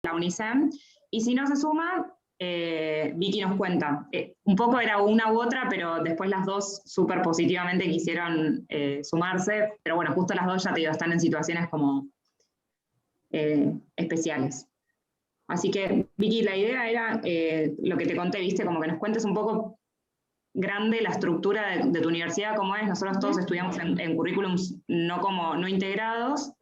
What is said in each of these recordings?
la UNICEN, y si no se suma, Vicky nos cuenta. Un poco era una u otra, pero después las dos súper positivamente quisieron sumarse, pero bueno, justo las dos, ya te digo, están en situaciones como especiales. Así que, Vicky, la idea era lo que te conté, viste, como que nos cuentes un poco grande la estructura de tu universidad, cómo es. Nosotros todos estudiamos en currículums no integrados,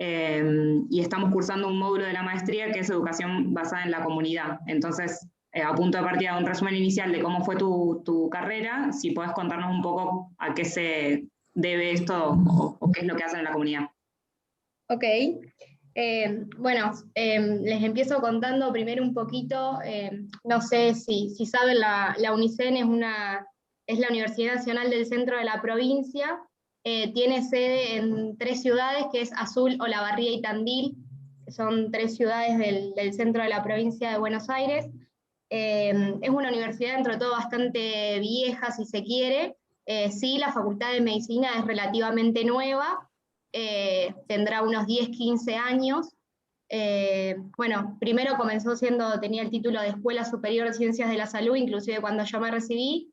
y estamos cursando un módulo de la maestría que es educación basada en la comunidad. Entonces, a punto de partida de un resumen inicial de cómo fue tu carrera, si podés contarnos un poco a qué se debe esto o qué es lo que hacen en la comunidad. Ok. Bueno, les empiezo contando primero un poquito, no sé si saben, la UNICEN es la Universidad Nacional del Centro de la Provincia, tiene sede en 3 ciudades, que es Azul, Olavarría y Tandil, que son 3 ciudades del centro de la provincia de Buenos Aires. Es una universidad dentro de todo bastante vieja, si se quiere. Sí, la Facultad de Medicina es relativamente nueva, tendrá unos 10, 15 años. Bueno, primero tenía el título de Escuela Superior de Ciencias de la Salud, inclusive cuando yo me recibí,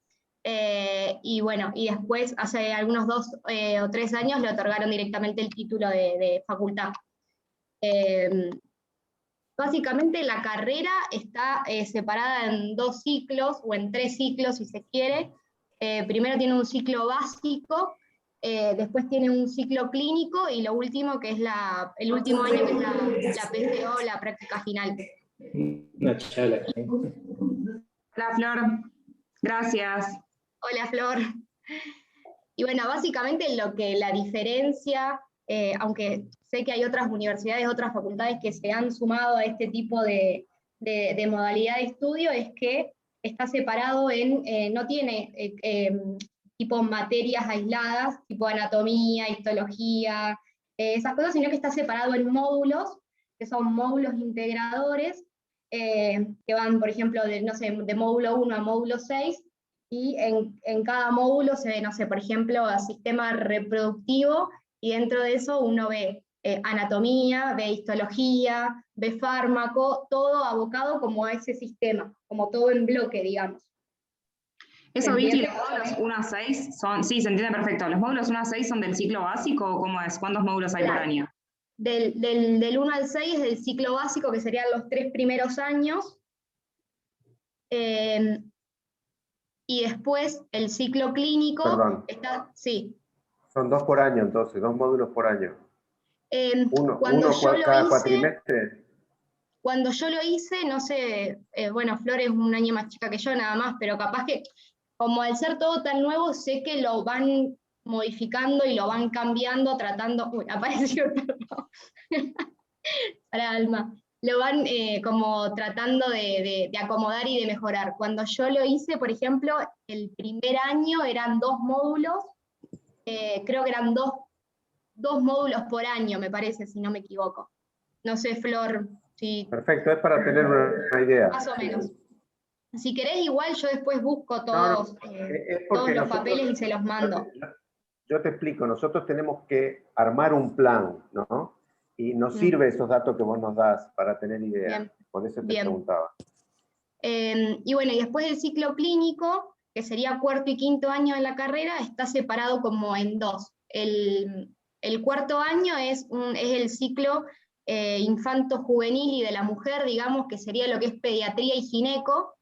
y bueno, y después, hace algunos 2 o 3 años, le otorgaron directamente el título de facultad. Básicamente la carrera está separada en 2 ciclos, o en 3 ciclos si se quiere. Primero tiene un ciclo básico, después tiene un ciclo clínico, y lo último, que es el último año, que es la PCO, la práctica final. Hola, Flor. Gracias. Hola, Flor. Y bueno, básicamente lo que la diferencia, aunque sé que hay otras universidades, otras facultades que se han sumado a este tipo de modalidad de estudio, es que está separado no tiene tipo materias aisladas, tipo anatomía, histología, esas cosas, sino que está separado en módulos, que son módulos integradores, que van, por ejemplo, de módulo 1 a módulo 6, y en cada módulo se ve, no sé, por ejemplo, sistema reproductivo, y dentro de eso uno ve anatomía, ve histología, ve fármaco, todo abocado como a ese sistema, como todo en bloque, digamos. Eso, Vicky, los módulos 1 a 6 son, sí, se entiende perfecto. ¿Los módulos 1 a 6 son del ciclo básico o cómo es? ¿Cuántos módulos hay por año? Del 1 al 6 es del ciclo básico, que serían los 3 primeros años. Y después el ciclo clínico. Perdón. Sí. Son 2 por año, entonces, 2 módulos por año. Uno cada cuatrimestre. Cuando yo lo hice, no sé, bueno, Flor es un año más chica que yo nada más, pero capaz que, como al ser todo tan nuevo, sé que lo van modificando y lo van cambiando, tratando. Uy, apareció el perro. Para Alma. Lo van como tratando de acomodar y de mejorar. Cuando yo lo hice, por ejemplo, el primer año eran 2 módulos, creo que eran dos módulos por año, me parece, si no me equivoco. No sé, Flor, si... Perfecto, es para tener una idea. Más o menos. Si querés, igual yo después busco todos los papeles y se los mando. Yo te explico, nosotros tenemos que armar un plan, ¿no? Y nos sirve esos datos que vos nos das para tener idea. Bien. Por eso te preguntaba. Y bueno, y después del ciclo clínico, que sería 4º y 5º año de la carrera, está separado como en 2. El 4º año es el ciclo infanto-juvenil y de la mujer, digamos, que sería lo que es pediatría y gineco,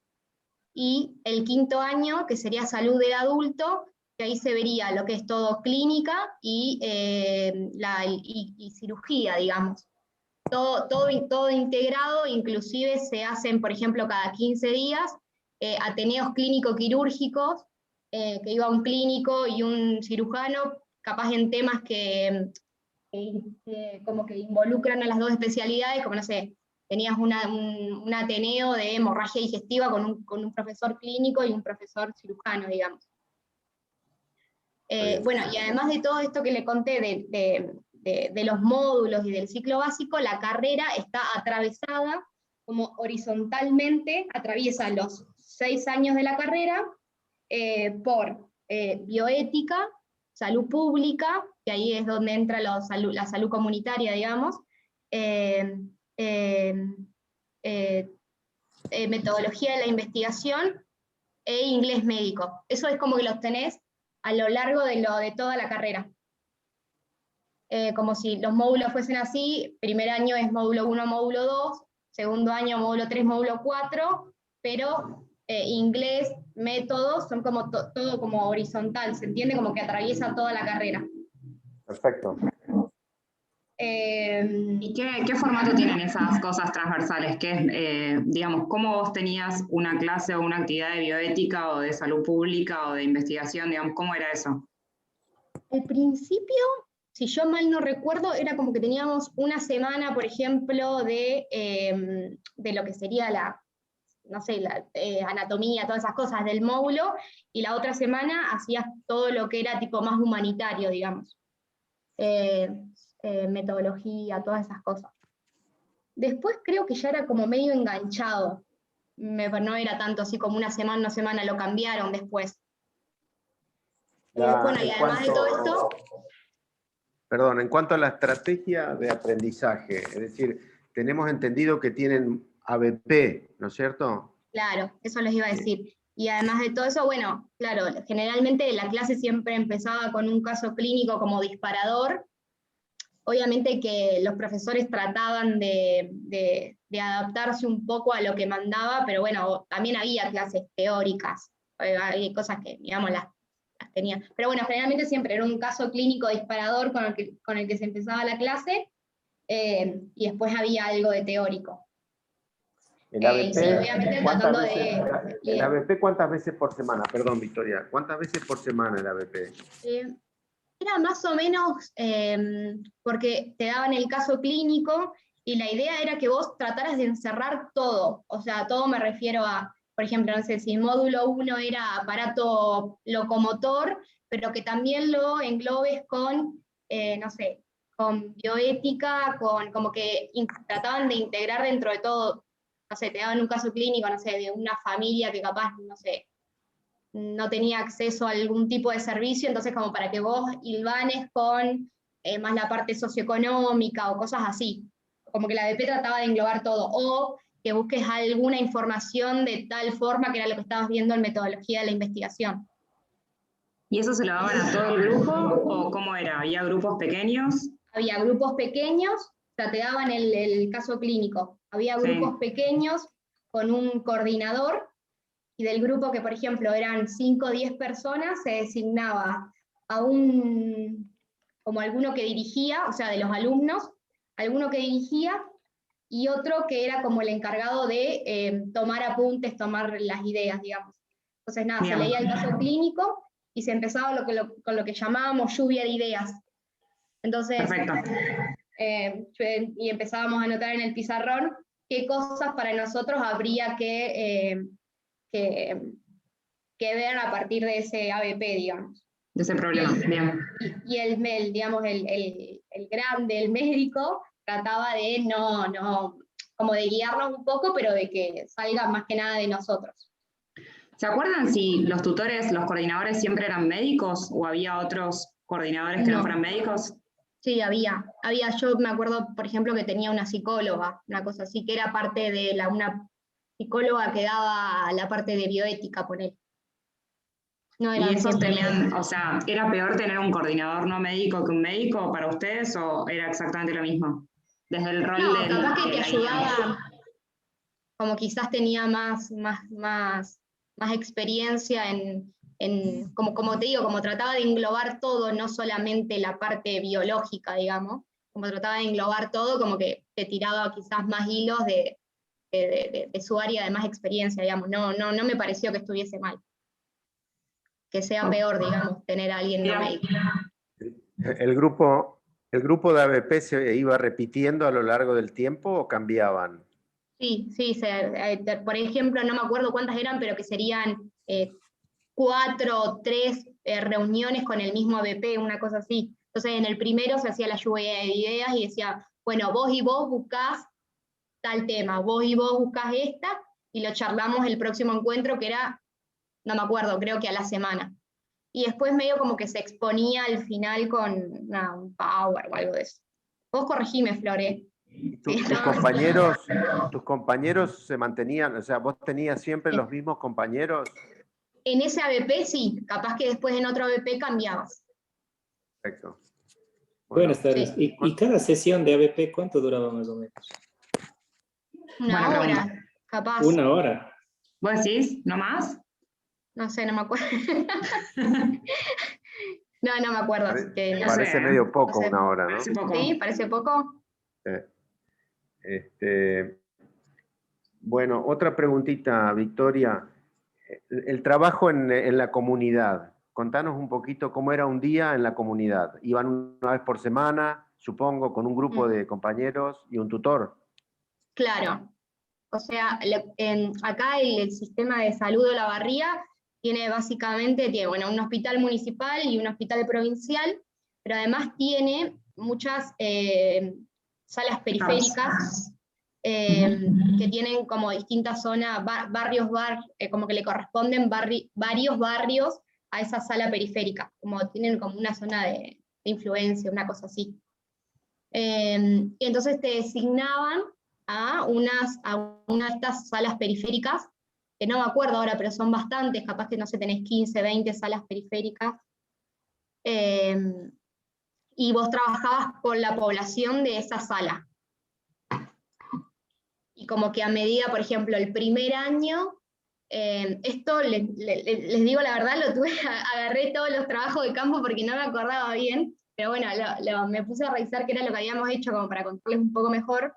y el 5º año, que sería salud del adulto, que ahí se vería lo que es todo clínica y cirugía, digamos. Todo integrado, inclusive se hacen, por ejemplo, cada 15 días, ateneos clínico-quirúrgicos, que iba un clínico y un cirujano, capaz en temas que como que involucran a las 2 especialidades, como no sé, tenías un ateneo de hemorragia digestiva con un profesor clínico y un profesor cirujano, digamos. Bueno, y además de todo esto que le conté de los módulos y del ciclo básico, la carrera está atravesada como horizontalmente, atraviesa los 6 años de la carrera por bioética, salud pública, que ahí es donde entra la salud comunitaria, digamos, metodología de la investigación e inglés médico. Eso es como que los tenés a lo largo de toda la carrera. Como si los módulos fuesen así, primer año es módulo 1, módulo 2, segundo año módulo 3, módulo 4, pero inglés, métodos, son como todo como horizontal, ¿se entiende? Como que atraviesa toda la carrera. Perfecto. ¿Y qué formato tienen esas cosas transversales? Digamos, ¿cómo vos tenías una clase o una actividad de bioética o de salud pública o de investigación? Digamos, ¿cómo era eso? Al principio, si yo mal no recuerdo, era como que teníamos una semana, por ejemplo, de lo que sería la anatomía, todas esas cosas del módulo, y la otra semana hacías todo lo que era tipo más humanitario, digamos. Metodología, todas esas cosas. Después creo que ya era como medio enganchado. No era tanto así como una semana, lo cambiaron después. Bueno, y además de todo esto... Perdón, en cuanto a la estrategia de aprendizaje, es decir, tenemos entendido que tienen ABP, ¿no es cierto? Claro, eso les iba a decir. Y además de todo eso, bueno, claro, generalmente la clase siempre empezaba con un caso clínico como disparador. Obviamente que los profesores trataban de adaptarse un poco a lo que mandaba, pero bueno, también había clases teóricas, hay cosas que, digamos, las tenía. Pero bueno, generalmente siempre era un caso clínico disparador con el que se empezaba la clase, y después había algo de teórico. El ABP, sí, obviamente tratando ¿el ABP cuántas veces por semana? Perdón, Victoria, ¿cuántas veces por semana el ABP? Era más o menos porque te daban el caso clínico y la idea era que vos trataras de encerrar todo. O sea, todo me refiero a, por ejemplo, no sé si el módulo 1 era aparato locomotor, pero que también lo englobes con, no sé, con bioética, como que trataban de integrar dentro de todo, no sé, te daban un caso clínico, no sé, de una familia que capaz, no sé, no tenía acceso a algún tipo de servicio, entonces como para que vos hilvanes con más la parte socioeconómica o cosas así. Como que la ABP trataba de englobar todo, o que busques alguna información de tal forma que era lo que estabas viendo en metodología de la investigación. ¿Y eso se lo daban a todo el grupo o cómo era? ¿Había grupos pequeños? Había grupos pequeños, o sea, te daban el caso clínico. Había grupos pequeños con un coordinador, y del grupo que, por ejemplo, eran 5 o 10 personas, se designaba a como alguno que dirigía, o sea, de los alumnos, alguno que dirigía, y otro que era como el encargado de tomar apuntes, tomar las ideas, digamos. Entonces, nada, se leía el caso clínico y se empezaba con lo que llamábamos lluvia de ideas. Entonces, y empezábamos a anotar en el pizarrón qué cosas para nosotros habría que ver a partir de ese ABP, digamos. De ese problema, bien. Y digamos, el grande, el médico, trataba de como de guiarnos un poco, pero de que salga más que nada de nosotros. ¿Se acuerdan si los tutores, los coordinadores siempre eran médicos o había otros coordinadores que no fueran médicos? Sí, había. Yo me acuerdo, por ejemplo, que tenía una psicóloga, una cosa así, que era parte de una psicóloga que daba la parte de bioética, por él. No ¿Y esos tenían, o sea, era peor tener un coordinador no médico que un médico para ustedes o era exactamente lo mismo? Desde el rol de capaz que te ayudaba, como quizás tenía más experiencia como te digo, como trataba de englobar todo, no solamente la parte biológica, digamos, como trataba de englobar todo, como que te tiraba quizás más hilos de su área de más experiencia, digamos. No me pareció que estuviese mal. Que sea peor, digamos, tener a alguien no médico. ¿El grupo de ABP se iba repitiendo a lo largo del tiempo o cambiaban? Sí, por ejemplo, no me acuerdo cuántas eran, pero que serían 4 o 3 reuniones con el mismo ABP, una cosa así. Entonces en el primero se hacía la lluvia de ideas y decía, bueno, vos y vos buscás tal tema, vos y vos buscás esta, y lo charlamos el próximo encuentro, que era, no me acuerdo, creo que a la semana. Y después medio como que se exponía al final con un power o algo de eso. Vos corregime, Flore. tus compañeros se mantenían, o sea, vos tenías siempre los mismos compañeros. En ese ABP sí, capaz que después en otro ABP cambiabas. Perfecto. Bueno, Buenas tardes. Sí. ¿Y cada sesión de ABP cuánto duraba más o menos? Una Buena hora, pregunta. capaz. ¿Una hora? ¿Vos decís? ¿No más? No sé, no me acuerdo. No me acuerdo. Así que no sé. Parece medio poco No sé. una hora, ¿no? Parece poco. ¿Sí? ¿Parece poco? Bueno, otra preguntita, Victoria. El trabajo en la comunidad. Contanos un poquito cómo era un día en la comunidad. ¿Iban una vez por semana, supongo, con un grupo de compañeros y un tutor? Claro. O sea, acá el sistema de salud de Olavarría tiene básicamente bueno, un hospital municipal y un hospital provincial, pero además tiene muchas salas periféricas que tienen como distintas zonas, barrios, como que le corresponden varios barrios a esa sala periférica, como tienen como una zona de influencia, una cosa así. Y entonces te designaban a una de estas salas periféricas, que no me acuerdo ahora, pero son bastantes, capaz que no sé, tenés 15, 20 salas periféricas, y vos trabajabas con la población de esa sala. Y como que a medida, por ejemplo, el primer año, esto les digo la verdad, agarré todos los trabajos de campo porque no me acordaba bien, pero bueno, me puse a revisar qué era lo que habíamos hecho como para contarles un poco mejor.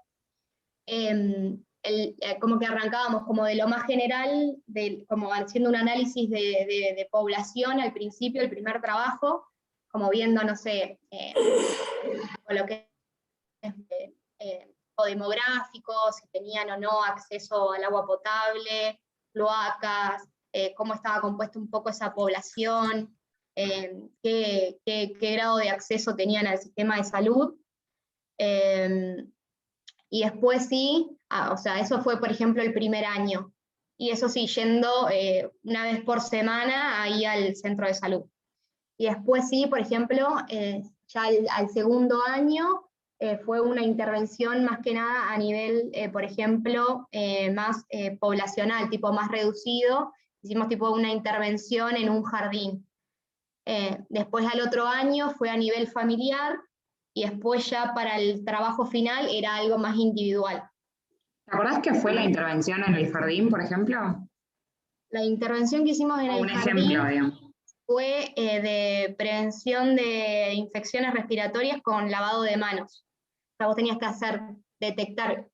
Como que arrancábamos como de lo más general, como haciendo un análisis de población al principio, el primer trabajo, como viendo, no sé, lo que es o demográfico, si tenían o no acceso al agua potable, cloacas, cómo estaba compuesta un poco esa población, qué grado de acceso tenían al sistema de salud. Y después sí, o sea, eso fue, por ejemplo, el primer año. Y eso sí, yendo una vez por semana ahí al centro de salud. Y después sí, por ejemplo, ya al segundo año fue una intervención más que nada a nivel, por ejemplo, más poblacional, tipo más reducido. Hicimos tipo una intervención en un jardín. Después al otro año fue a nivel familiar, y después ya para el trabajo final era algo más individual. ¿Te acordás qué fue la intervención en el jardín, por ejemplo? La intervención que hicimos en el jardín ejemplo, digamos. fue de prevención de infecciones respiratorias con lavado de manos. O sea, vos tenías que detectar,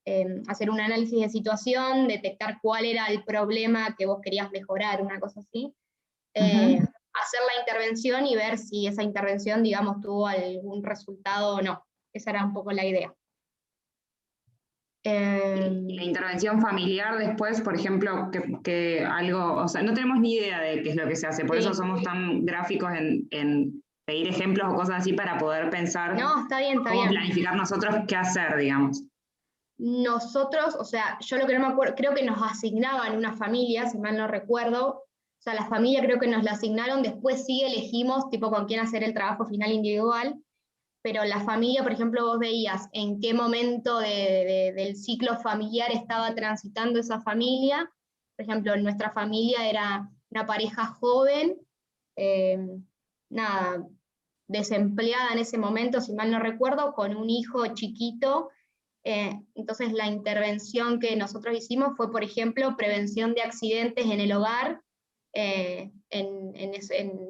hacer un análisis de situación, detectar cuál era el problema que vos querías mejorar, una cosa así. Hacer la intervención y ver si esa intervención, digamos, tuvo algún resultado o no. Esa era un poco la idea. Y la intervención familiar después, por ejemplo, que algo, o sea, no tenemos ni idea de qué es lo que se hace, por eso somos tan gráficos en pedir ejemplos o cosas así para poder pensar está bien. Planificar nosotros qué hacer, digamos. Nosotros, o sea, yo lo que no me acuerdo, creo que nos asignaban una familia, si mal no recuerdo. O sea, la familia creo que nos la asignaron, después sí elegimos tipo con quién hacer el trabajo final individual, pero la familia, por ejemplo, vos veías en qué momento del ciclo familiar estaba transitando esa familia. Por ejemplo, en nuestra familia era una pareja joven, desempleada en ese momento, si mal no recuerdo, con un hijo chiquito. Entonces la intervención que nosotros hicimos fue, por ejemplo, prevención de accidentes en el hogar,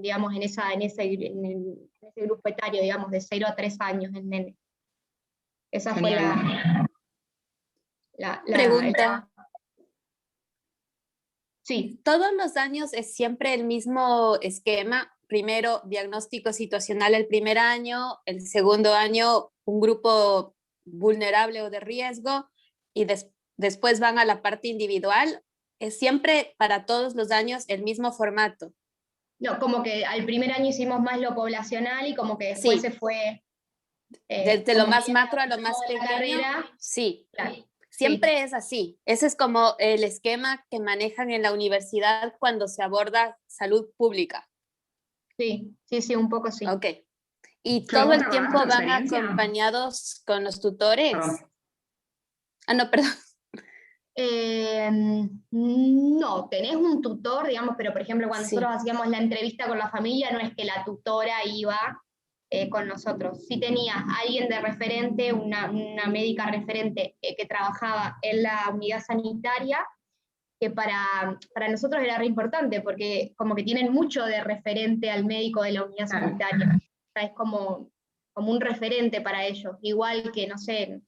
digamos, en ese grupo etario, digamos, de 0 a 3 años, el nene. Esa fue la pregunta. Sí. ¿Todos los años es siempre el mismo esquema? Primero, diagnóstico situacional el primer año, el segundo año, un grupo vulnerable o de riesgo, y después van a la parte individual. ¿Es siempre para todos los años el mismo formato? No, como que al primer año hicimos más lo poblacional y como que después se fue... desde lo más macro a lo más pequeño. Sí, claro. Siempre es así. Ese es como el esquema que manejan en la universidad cuando se aborda salud pública. Sí, un poco sí. Ok. ¿Y todo el tiempo van acompañados con los tutores? Perdón. Ah, no, perdón. No, tenés un tutor, digamos, pero por ejemplo cuando Sí. nosotros hacíamos la entrevista con la familia, no es que la tutora iba con nosotros. Sí tenía alguien de referente, una médica referente que trabajaba en la unidad sanitaria, que para nosotros era re importante, porque como que tienen mucho de referente al médico de la unidad Claro. sanitaria. O sea, es como un referente para ellos, igual que, no sé,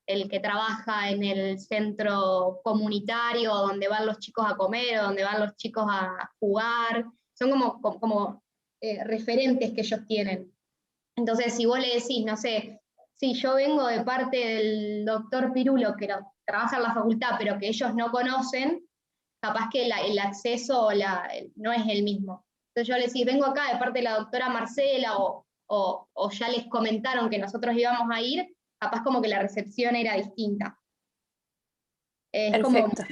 el que trabaja en el centro comunitario, donde van los chicos a comer, o donde van los chicos a jugar, son como referentes que ellos tienen. Entonces, si vos le decís, no sé, si yo vengo de parte del doctor Pirulo, que trabaja en la facultad, pero que ellos no conocen, capaz que el acceso no es el mismo. Entonces yo les decís, vengo acá de parte de la doctora Marcela, o ya les comentaron que nosotros íbamos a ir, capaz como que la recepción era distinta. Es como, Perfecto.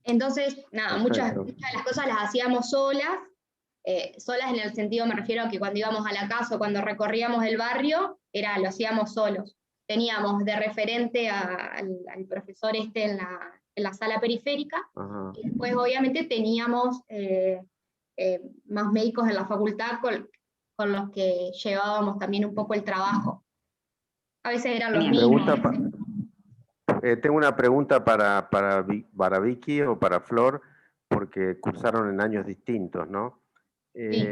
entonces, nada, muchas Perfecto. de las cosas las hacíamos solas, solas en el sentido, me refiero a que cuando íbamos a la casa o cuando recorríamos el barrio, lo hacíamos solos. Teníamos de referente al profesor en la sala periférica, Ajá. y después obviamente teníamos más médicos en la facultad con los que llevábamos también un poco el trabajo. A veces eran los Genial. mismos. Tengo una pregunta para Vicky o para Flor, porque cursaron en años distintos, ¿no? Sí.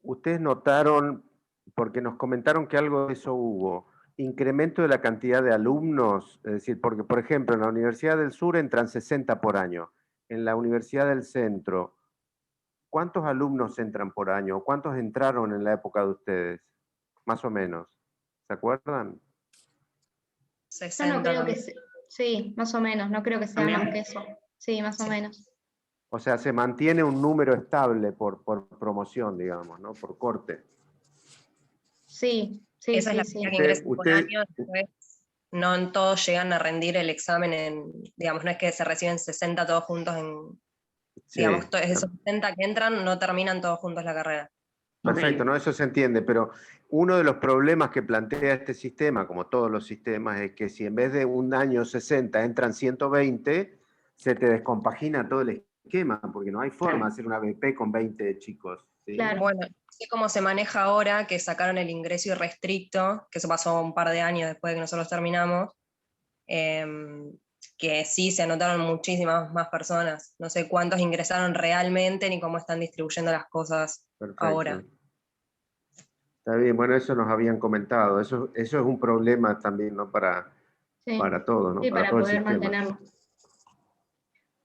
Ustedes notaron, porque nos comentaron que algo de eso hubo, incremento de la cantidad de alumnos, es decir, porque por ejemplo en la Universidad del Sur entran 60 por año, en la Universidad del Centro, ¿cuántos alumnos entran por año? ¿Cuántos entraron en la época de ustedes? Más o menos. ¿Se acuerdan? Yo no 60 creo que también. sí, más o menos, no creo que sea ¿También? más que eso. Sí, más o Sí. menos. O sea, se mantiene un número estable por promoción, digamos, ¿no? Por corte. Sí, sí, Esa es sí, la sí. cantidad que ingresan por año, después no en todos llegan a rendir el examen digamos, no es que se reciben 60 todos juntos Sí, digamos, esos 60 que entran no terminan todos juntos la carrera. perfecto, Ok. ¿no? Eso se entiende, pero uno de los problemas que plantea este sistema, como todos los sistemas, es que si en vez de un año 60 entran 120, se te descompagina todo el esquema, porque no hay forma de hacer una BP con 20 chicos. ¿sí? Claro. Bueno, así como se maneja ahora, que sacaron el ingreso irrestricto, que eso pasó un par de años después de que nosotros terminamos, que sí se anotaron muchísimas más personas. No sé cuántos ingresaron realmente ni cómo están distribuyendo las cosas Perfecto. ahora. Está bien, bueno, eso nos habían comentado. Eso es un problema también, ¿no? Para Sí, todo, ¿no? sí, Para para todo el poder sistema. mantenerlo.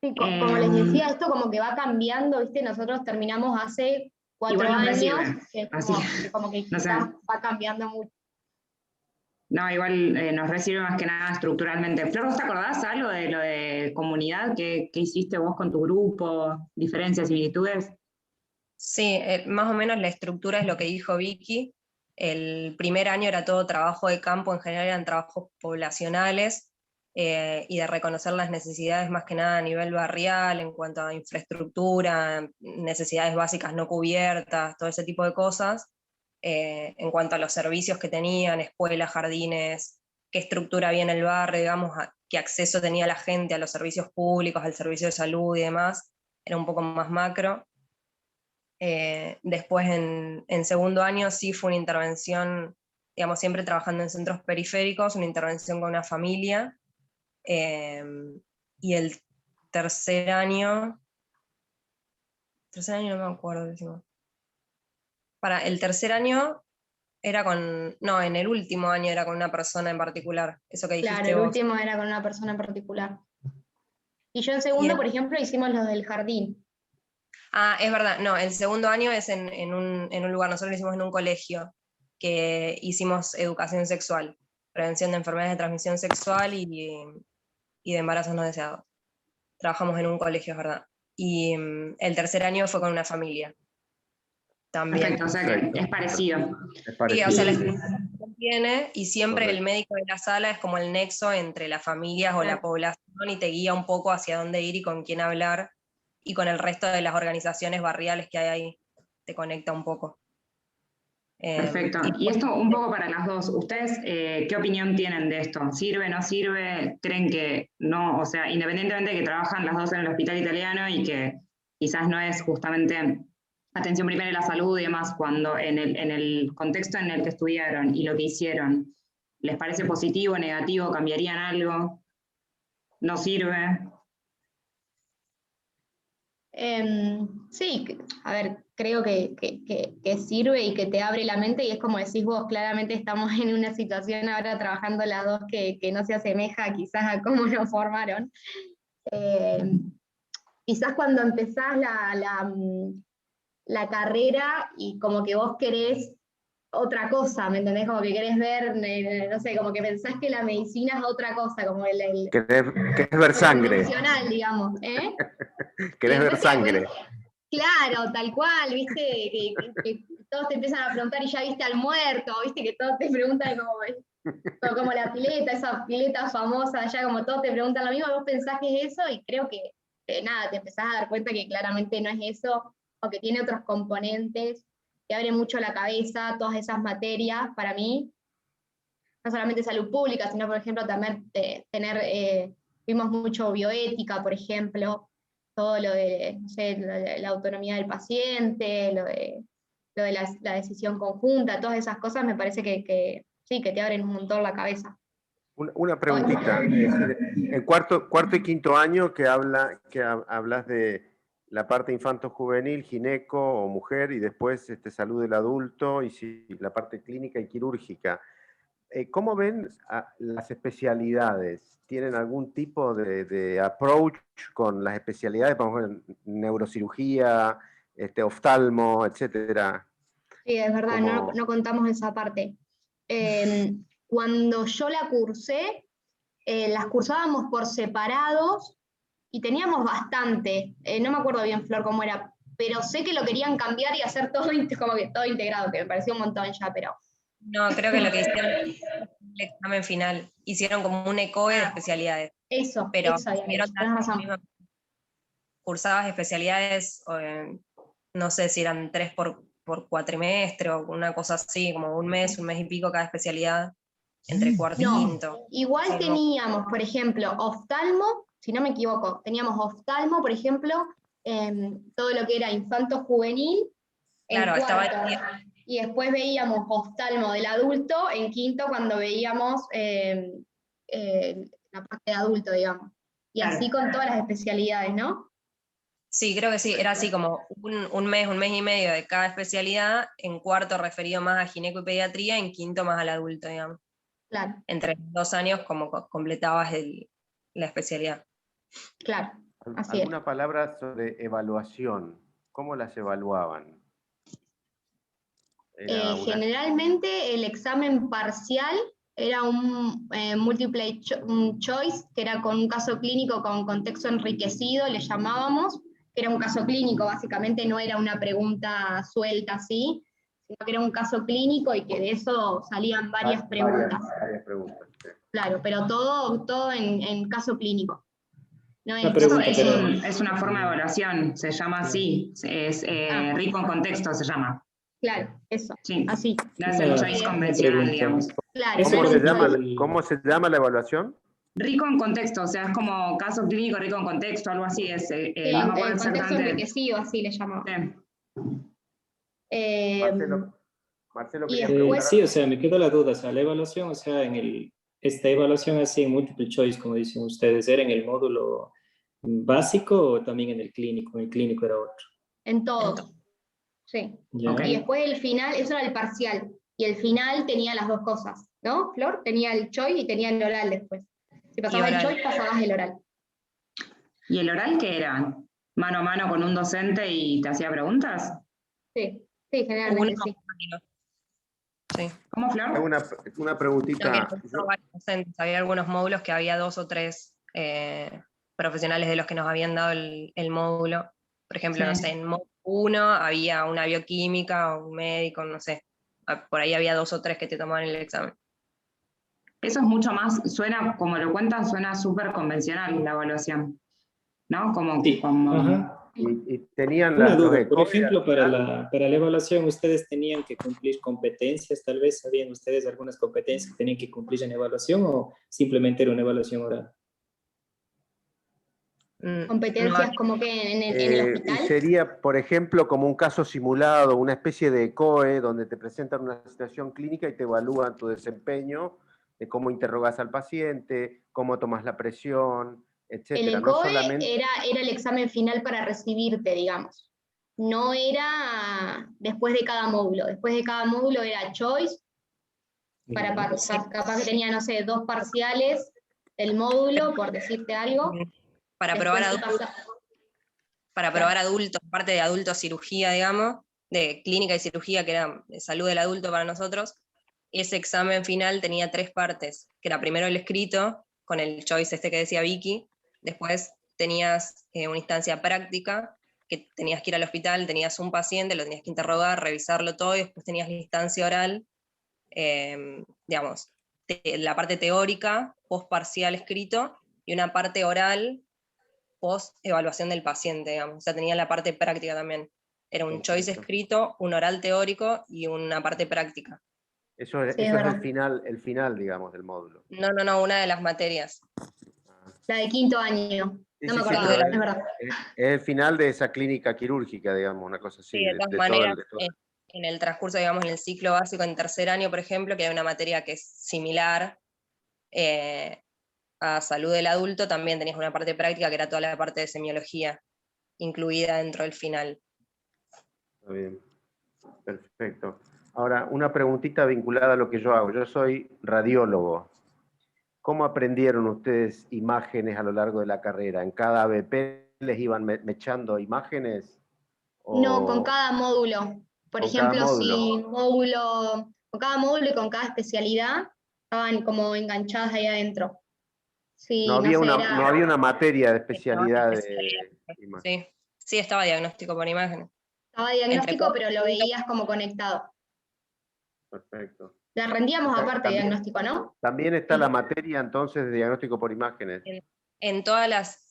Sí, como les Em, decía, esto como que va cambiando, ¿viste? Nosotros terminamos hace 4 Igual nos años, recibe, que es así como que no sé. quizás va cambiando mucho. No, igual nos recibe más que nada estructuralmente. Flor, ¿vos te acordás algo de lo de comunidad? ¿Qué hiciste vos con tu grupo? ¿Diferencias, similitudes? Sí, más o menos la estructura es lo que dijo Vicky. El primer año era todo trabajo de campo, en general eran trabajos poblacionales, y de reconocer las necesidades más que nada a nivel barrial, en cuanto a infraestructura, necesidades básicas no cubiertas, todo ese tipo de cosas. En cuanto a los servicios que tenían, escuelas, jardines, qué estructura había en el barrio, digamos, qué acceso tenía la gente a los servicios públicos, al servicio de salud y demás, era un poco más macro. Después en segundo año sí fue una intervención, digamos, siempre trabajando en centros periféricos, una intervención con una familia, y el tercer año no me acuerdo, decimos. Para el tercer año era no, en el último año era con una persona en particular, eso que Claro, dijiste el vos. último era con una persona en particular. Y yo en Y segundo, por ejemplo, hicimos los del jardín. es verdad, no, el segundo año es en un lugar, nosotros lo hicimos en un colegio, que hicimos educación sexual, prevención de enfermedades de transmisión sexual y de embarazos no deseados. Trabajamos en un colegio, es verdad. Y el tercer año fue con una familia, también. Perfecto, o sea que es parecido. Es Sí, o sea, la parecido. estructura se mantiene y siempre el Correcto. médico de la sala es como el nexo entre las familias o la Claro. población y te guía un poco hacia dónde ir y con quién hablar, y con el resto de las organizaciones barriales que hay ahí, te conecta un poco. Perfecto. Y esto un poco para las dos. ¿Ustedes qué opinión tienen de esto? ¿Sirve, no sirve? ¿Creen que no? O sea, independientemente de que trabajan las dos en el hospital italiano y que quizás no es justamente atención primaria de la salud y demás, cuando en el contexto en el que estudiaron y lo que hicieron, ¿les parece positivo, negativo? ¿Cambiarían algo? ¿No sirve? Sí, a ver, creo que sirve y que te abre la mente, y es como decís vos, claramente estamos en una situación ahora trabajando las dos que no se asemeja quizás a cómo nos formaron. Quizás cuando empezás la carrera y como que vos querés otra cosa, ¿me entendés? Como que querés ver, no sé, como que pensás que la medicina es otra cosa, como Querés ver sangre. convencional, digamos, ¿eh? Querés ver sangre. Claro, tal cual, viste, que todos te empiezan a preguntar y ya viste al muerto, viste, que todos te preguntan como la pileta, esa pileta famosa allá, como todos te preguntan lo mismo, vos pensás que es eso y creo que nada, te empezás a dar cuenta que claramente no es eso, o que tiene otros componentes, que abre mucho la cabeza, todas esas materias, para mí, no solamente salud pública, sino por ejemplo también vimos mucho bioética, por ejemplo, todo lo de, no sé, la autonomía del paciente, lo de la decisión conjunta, todas esas cosas me parece que sí, que te abren un montón la cabeza. Una preguntita. En cuarto y quinto año que hablas de la parte infanto-juvenil, gineco o mujer, y después salud del adulto, y la parte clínica y quirúrgica. ¿Cómo ven las especialidades? ¿Tienen algún tipo de approach con las especialidades, por ejemplo, neurocirugía, oftalmo, etcétera? Sí, es verdad, no contamos esa parte. Cuando yo la cursé, las cursábamos por separados y teníamos bastante. No me acuerdo bien, Flor, cómo era, pero sé que lo querían cambiar y hacer todo, como que todo integrado, que me pareció un montón ya, pero... No, creo que lo que hicieron el examen final, hicieron como un ECOE de especialidades. Eso, pero eso habían hecho, tenés razón. Cursabas especialidades, no sé si eran 3 por cuatrimestre o una cosa así, como un mes y pico cada especialidad, entre cuarto y quinto. Igual teníamos, por ejemplo, oftalmo, si no me equivoco, teníamos oftalmo, por ejemplo, todo lo que era infanto-juvenil, Claro, en estaba cuarto. Y después veíamos oftalmo del adulto en quinto cuando veíamos la parte de adulto, digamos. Y así con todas las especialidades, ¿no? Sí, creo que sí, era así como un mes y medio de cada especialidad, en cuarto referido más a gineco y pediatría, en quinto más al adulto, digamos. Claro. Entre 2 años como completabas la especialidad. Claro, así es. ¿Alguna palabra sobre evaluación? ¿Cómo las evaluaban? Generalmente el examen parcial era un multiple choice, que era con un caso clínico con contexto enriquecido, le llamábamos, que era un caso clínico, básicamente no era una pregunta suelta así, sino que era un caso clínico y que de eso salían varias preguntas. Varias preguntas, sí. Claro, pero todo en caso clínico. No Una es, pregunta, es una forma de evaluación, se llama así, es rico en contexto se llama. Claro, eso, Sí, así. no es el choice convencional, digamos. Claro, ¿Cómo se llama la evaluación? Rico en contexto, o sea, es como caso clínico rico en contexto, algo así es. Sí, No me acuerdo contexto exactamente. enriquecido, así le llamamos. Marcelo y quería después, preguntar Sí, algo. o sea, me quedó la duda, o sea, la evaluación, o sea, esta evaluación así en multiple choice, como dicen ustedes, ¿era en el módulo básico o también en el clínico? El clínico era otro. En todos. Sí. ¿Ya? Ok. Y después el final, eso era el parcial. Y el final tenía las dos cosas, ¿no, Flor? Tenía el choice y tenía el oral después. Si pasabas el choice, pasabas el oral. ¿Y el oral qué era? ¿Mano a mano con un docente y te hacía preguntas? Sí, sí, generalmente sí. Sí. ¿Cómo, Flor? Hago una preguntita. Había algunos módulos que había 2 o 3 profesionales de los que nos habían dado el módulo. Por ejemplo, Sí. no sé, en módulo 1 había una bioquímica o un médico, no sé. Por ahí había 2 o 3 que te tomaban el examen. Eso es mucho más, suena, como lo cuentan, suena súper convencional la evaluación. ¿no? Como, Sí. como Ajá. Y tenían Una los duda, por ECOE, ejemplo, para la evaluación, ¿ustedes tenían que cumplir competencias? Tal vez sabían ustedes algunas competencias que tenían que cumplir en evaluación o simplemente era una evaluación oral. No, Competencias como que en el y hospital. sería, por ejemplo, como un caso simulado, una especie de ECOE, donde te presentan una situación clínica y te evalúan tu desempeño, de cómo interrogas al paciente, cómo tomas la presión, El etcétera. No ECOE solamente... era el examen final para recibirte, digamos. No era después de cada módulo. Después de cada módulo era choice, capaz que tenía, no sé, 2 parciales del módulo, por decirte algo. para Después probar sí adultos, pasa- para probar adultos, parte de adultos cirugía, digamos, de clínica y cirugía, que era de salud del adulto para nosotros, ese examen final tenía 3 partes, que era primero el escrito, con el choice este que decía Vicky, después tenías una instancia práctica, que tenías que ir al hospital, tenías un paciente, lo tenías que interrogar, revisarlo todo, y después tenías la instancia oral, digamos, la parte teórica, post parcial escrito, y una parte oral, post evaluación del paciente, digamos. O sea, tenía la parte práctica también. Era un choice escrito, un oral teórico y una parte práctica. Eso es, Sí, es eso es verdad. el final, digamos, del módulo. No, una de las materias. La de 5º año. Sí, No sí, me sí, acordaba, pero es verdad. es el final de esa clínica quirúrgica, digamos, una cosa así, Sí, de todas de todo maneras, el... en el transcurso, digamos, en el ciclo básico, en tercer año, por ejemplo, que hay una materia que es similar a salud del adulto, también tenías una parte práctica que era toda la parte de semiología, incluida dentro del final. Está bien, perfecto. Ahora, una preguntita vinculada a lo que yo hago. Yo soy radiólogo. ¿Cómo aprendieron ustedes imágenes a lo largo de la carrera? ¿En cada ABP les iban mechando imágenes? No, con ¿O cada módulo. Por con cada ejemplo, módulo? con cada módulo y con cada especialidad, estaban como enganchadas ahí adentro. No Sí, no había sé, no había una materia de especialidad de imagen. Sí, sí, estaba diagnóstico por imágenes. estaba Entre diagnóstico, cuatro pero lo y cinco. veías como conectado. Perfecto. La O rendíamos sea, aparte de diagnóstico, ¿no? también está Sí. la materia entonces de diagnóstico por imágenes. En todas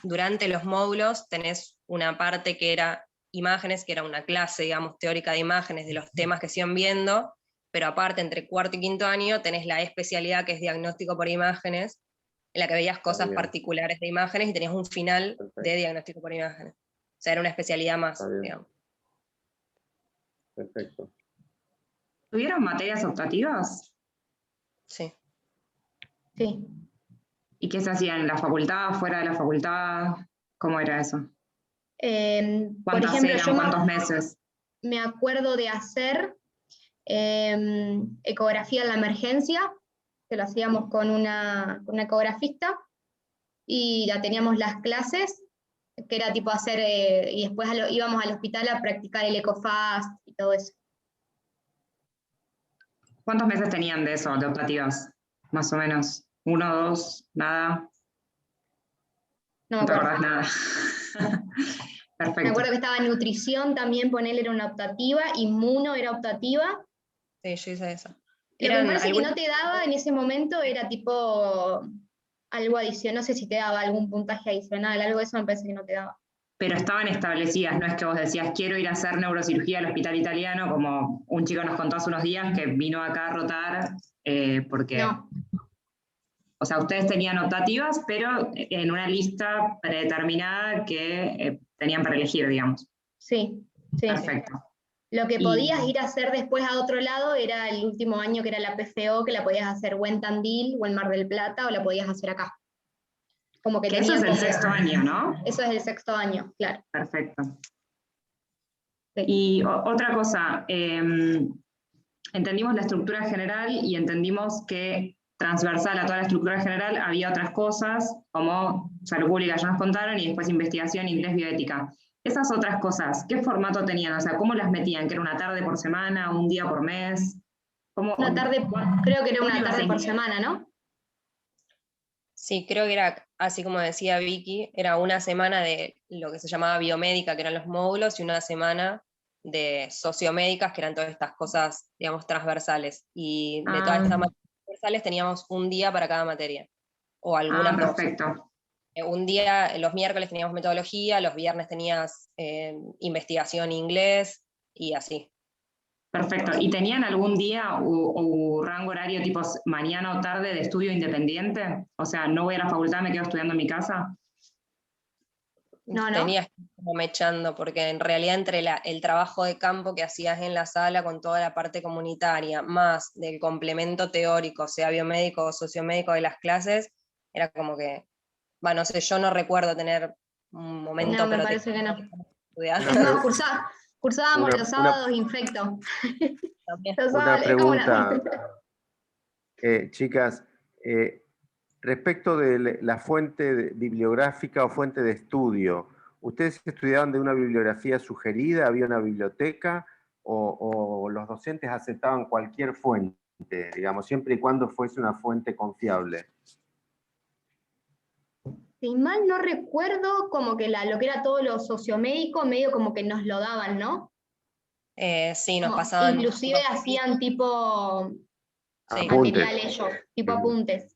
durante los módulos tenés una parte que era imágenes, que era una clase, digamos, teórica de imágenes de los temas que se iban viendo, pero aparte, entre 4º y 5º año, tenés la especialidad que es diagnóstico por imágenes, en la que veías cosas bien. particulares de imágenes y tenías un final Perfecto. de diagnóstico por imágenes. O sea, era una especialidad más, Está bien. digamos. Perfecto. ¿Tuvieron materias optativas? Sí. Sí. ¿Y qué se hacía en la facultad, fuera de la facultad? ¿Cómo era eso? Por ¿Cuántas ejemplo, eran? yo ¿Cuántos meses? me acuerdo de hacer ecografía en la emergencia, que lo hacíamos con una ecografista, y ya teníamos las clases, que era tipo hacer, y después íbamos al hospital a practicar el EcoFast y todo eso. ¿Cuántos meses tenían de eso, de optativas? Más o menos. ¿1, 2, nada? No me No te acuerdo. acordás nada. Me Perfecto. acuerdo que estaba nutrición también, ponerle era una optativa, inmuno era optativa. Sí, yo hice eso. Lo que me parece que no te daba en ese momento era tipo algo adicional, no sé si te daba algún puntaje adicional, algo de eso me parece que no te daba. Pero estaban establecidas, no es que vos decías, quiero ir a hacer neurocirugía al hospital italiano, como un chico nos contó hace unos días que vino acá a rotar, porque, No, o sea, ustedes tenían optativas, pero en una lista predeterminada que tenían para elegir, digamos. sí, sí. Perfecto. Lo que Y- podías ir a hacer después a otro lado era el último año que era la PFO, que la podías hacer o en Tandil o en Mar del Plata, o la podías hacer acá. Como que Que eso tenía es el como... 6º año, ¿no? Eso es el 6º año, claro. Perfecto. Sí. Y otra cosa, entendimos la estructura general y entendimos que transversal a toda la estructura general había otras cosas, como salud pública ya nos contaron, y después investigación, inglés, bioética. Esas otras cosas, ¿qué formato tenían? O sea, ¿cómo las metían? ¿Que era una tarde por semana, un día por mes? ¿Cómo, Una tarde, creo que era cómo una ibas a tarde por incluir? semana, ¿no? Sí, creo que era, así como decía Vicky, era una semana de lo que se llamaba biomédica, que eran los módulos, y una semana de sociomédicas, que eran todas estas cosas, digamos, transversales. Y de todas estas materias transversales teníamos un día para cada materia, o algunas dos. Perfecto. Un día, los miércoles teníamos metodología, los viernes tenías investigación inglés y así. Perfecto. ¿Y tenían algún día o rango horario tipo mañana o tarde de estudio independiente? O sea, no voy a la facultad, me quedo estudiando en mi casa. No, no. Tenías que ir como mechando, porque en realidad entre el trabajo de campo que hacías en la sala con toda la parte comunitaria, más del complemento teórico, sea biomédico o sociomédico de las clases, era como que, bueno, no sé, yo no recuerdo tener un momento, No, me pero parece que no. estudiar. Es más, cursábamos los sábados infecto. También. Los Una sábados, es como pregunta, chicas, respecto de la fuente bibliográfica o fuente de estudio, ¿ustedes estudiaban de una bibliografía sugerida, había una biblioteca, o los docentes aceptaban cualquier fuente, digamos, siempre y cuando fuese una fuente confiable? Si mal no recuerdo, como que lo que era todo lo sociomédico, medio como que nos lo daban, ¿no? Sí, nos Como pasaban. inclusive hacían tipo Sí. material ellos, tipo Ujú. apuntes.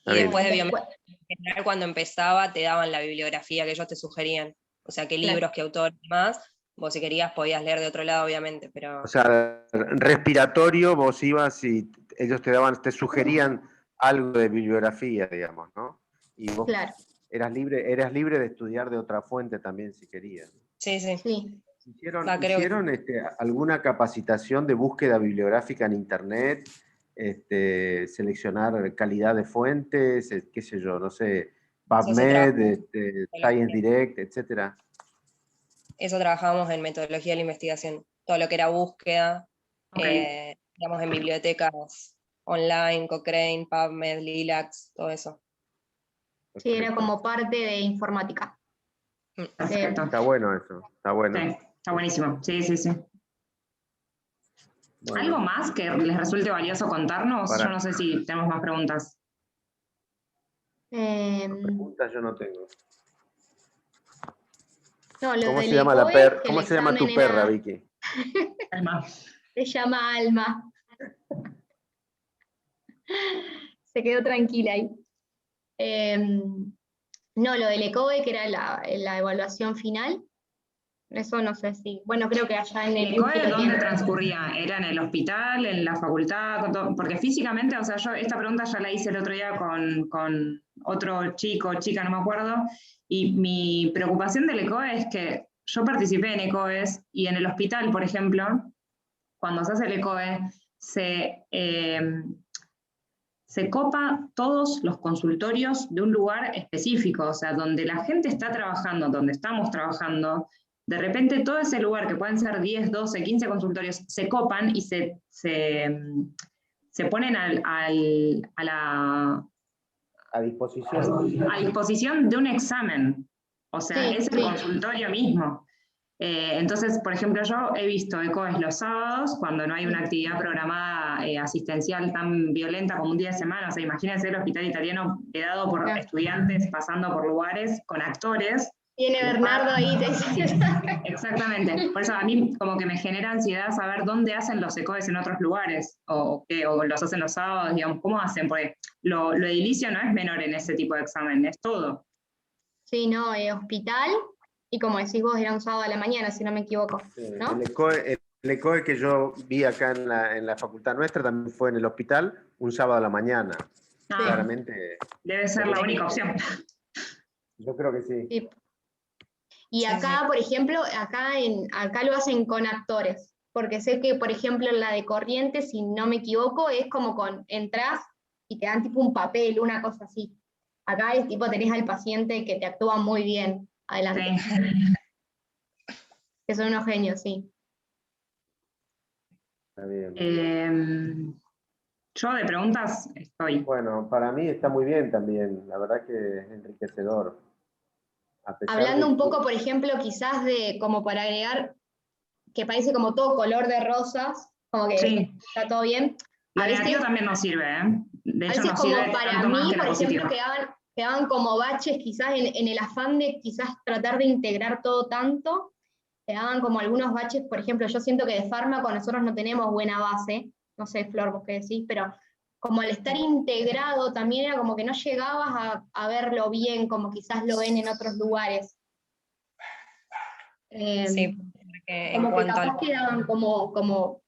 Y después de Después- biomédica, en general, cuando empezaba, te daban la bibliografía que ellos te sugerían. O sea, qué Claro. libros, qué autores y más. Vos, si querías, podías leer de otro lado, obviamente, pero. O sea, respiratorio, vos ibas y ellos te sugerían algo de bibliografía, digamos, ¿no? Y vos Claro, eras libre de estudiar de otra fuente también si querías. Sí, sí. sí. ¿Hicieron, Va, creo que hicieron alguna capacitación de búsqueda bibliográfica en internet? Seleccionar calidad de fuentes, qué sé yo, no sé, Eso se PubMed, trabaja. Science Direct, etcétera. Eso trabajábamos en metodología de la investigación. Todo lo que era búsqueda, Ok. digamos, en bibliotecas online, Cochrane, PubMed, Lilacs, todo eso. Sí, era Perfecto. como parte de informática. Perfecto. Está bueno eso, está bueno. Sí, está buenísimo. Sí, sí, sí. Bueno, ¿Algo más que les resulte valioso contarnos? Para- Yo no sé si tenemos más preguntas. preguntas yo no tengo. No, lo ¿Cómo del se llama ECOE, que el ¿Cómo se llama tu examen perra, era- Vicky? Alma. Se llama Alma. Se quedó tranquila ahí. No, lo del ECOE, que era la evaluación final. Eso no sé si. Bueno, creo que allá en el ¿El COE lo dónde tienen. transcurría? ¿Era en el hospital, en la facultad? Porque físicamente, o sea, yo esta pregunta ya la hice el otro día con otro chico, chica, no me acuerdo, y mi preocupación del ECOE es que yo participé en ECOES y en el hospital, por ejemplo, cuando se hace el ECOE, se copa todos los consultorios de un lugar específico, o sea, donde la gente está trabajando, donde estamos trabajando, de repente todo ese lugar, que pueden ser 10, 12, 15 consultorios, se copan y se ponen A disposición. a disposición de un examen. O sea, Sí, es el sí. consultorio mismo. Entonces, por ejemplo, yo he visto ECOES los sábados, cuando no hay una actividad programada asistencial tan violenta como un día de semana. O sea, imagínense el hospital italiano quedado por estudiantes, pasando por lugares, con actores. Viene Bernardo ahí y te Sí, dice. exactamente. Por eso a mí como que me genera ansiedad saber dónde hacen los ECOES en otros lugares, o los hacen los sábados, digamos, ¿cómo hacen? Porque lo edilicio no es menor en ese tipo de examen, es todo. Sí, no, hospital. Y como decís vos, era un sábado a la mañana, si no me equivoco, ¿no? El ECOE que yo vi acá en la facultad nuestra también fue en el hospital un sábado a la mañana. Claramente. Debe ser la única opción. Yo creo que sí. Sí. Y Sí, acá, sí. por ejemplo, acá lo hacen con actores, porque sé que, por ejemplo, en la de Corrientes, si no me equivoco, es como entrás y te dan tipo un papel, una cosa así. Acá es tipo, tenés al paciente que te actúa muy bien adelante. Sí. Que son unos genios, sí. Está bien. Yo de preguntas estoy. Bueno, para mí está muy bien también. La verdad que es enriquecedor. A pesar Hablando de un poco, que- por ejemplo, quizás de, como para agregar, que parece como todo color de rosas, como que Sí. está todo bien. La A veces, negativa también nos sirve, ¿eh? De a hecho, veces nos como sirve para tanto más mí, que la por ejemplo, positiva. quedaban como baches quizás en el afán de quizás tratar de integrar todo tanto, quedaban como algunos baches, por ejemplo, yo siento que de fármaco nosotros no tenemos buena base, no sé, Flor, vos qué decís, pero como al estar integrado también era como que no llegabas a verlo bien como quizás lo ven en otros lugares. Sí, porque Como en que cuanto capaz al... quedaban como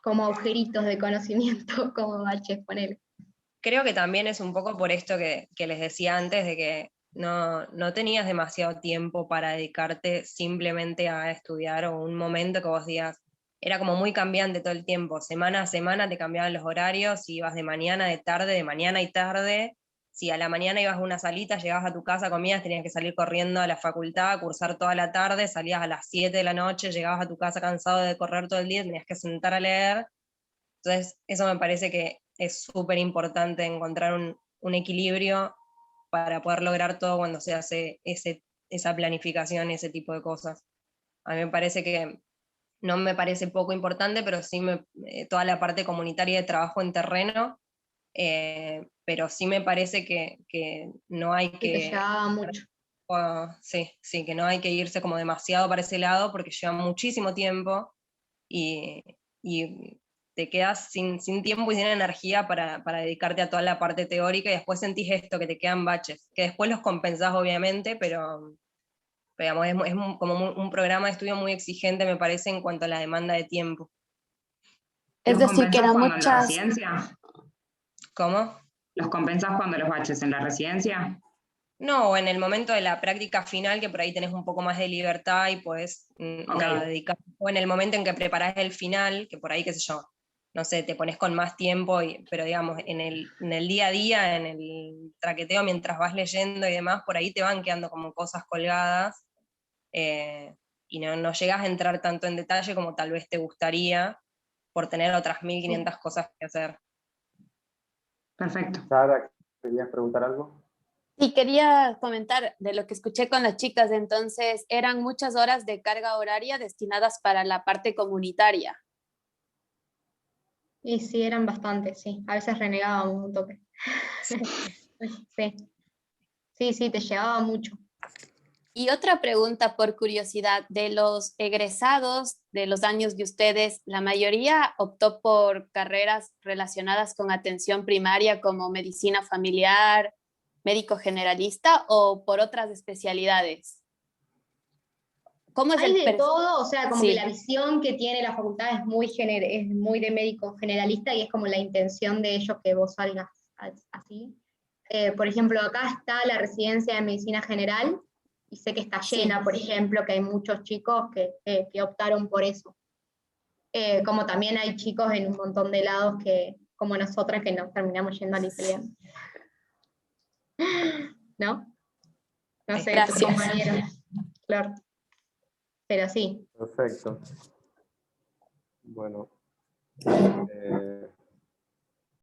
agujeritos de conocimiento, como baches, ponele. Creo que también es un poco por esto que les decía antes, de que no tenías demasiado tiempo para dedicarte simplemente a estudiar, o un momento que vos digas, era como muy cambiante todo el tiempo, semana a semana te cambiaban los horarios, si ibas de mañana, de tarde, de mañana y tarde, si a la mañana ibas a una salita, llegabas a tu casa, comías, tenías que salir corriendo a la facultad, cursar toda la tarde, salías a las 7 de la noche, llegabas a tu casa cansado de correr todo el día, tenías que sentar a leer. Entonces, eso me parece que es súper importante, encontrar un equilibrio para poder lograr todo cuando se hace esa planificación, ese tipo de cosas. A mí me parece que no me parece poco importante, pero sí toda la parte comunitaria de trabajo en terreno, pero sí me parece que no hay Que te que... llevaba mucho. Sí, que no hay que irse como demasiado para ese lado, porque lleva muchísimo tiempo y te quedas sin tiempo y sin energía para dedicarte a toda la parte teórica, y después sentís esto, que te quedan baches, que después los compensás obviamente, pero digamos, es como un programa de estudio muy exigente, me parece, en cuanto a la demanda de tiempo. Es ¿Los decir, que compensás eran cuando en la muchas... residencia? ¿Cómo? ¿Los compensás cuando los baches en la residencia? No, o en el momento de la práctica final, que por ahí tenés un poco más de libertad y podés Ok. dedicar, o en el momento en que preparás el final, que por ahí, qué sé yo, no sé, te pones con más tiempo, pero digamos, en el día a día, en el traqueteo mientras vas leyendo y demás, por ahí te van quedando como cosas colgadas, y no llegas a entrar tanto en detalle como tal vez te gustaría, por tener otras 1500 cosas que hacer. Perfecto. Sara, ¿querías preguntar algo? Sí, quería comentar de lo que escuché con las chicas, entonces eran muchas horas de carga horaria destinadas para la parte comunitaria. Y sí, eran bastantes, sí. A veces renegábamos un toque. Sí, te llevaba mucho. Y otra pregunta por curiosidad, de los egresados de los años de ustedes, ¿la mayoría optó por carreras relacionadas con atención primaria como medicina familiar, médico generalista o por otras especialidades? ¿Cómo es Hay el de perfil? todo, o sea, como que la Sí, visión que tiene la facultad es muy de médico generalista, y es como la intención de ellos que vos salgas así. Por ejemplo, acá está la residencia de medicina general, y sé que está llena, sí. por ejemplo, que hay muchos chicos que optaron por eso. Como también hay chicos en un montón de lados como nosotras, que nos terminamos yendo al italiano. ¿No? No sé, tus Gracias. compañeros. Claro. Pero sí. Perfecto. Bueno,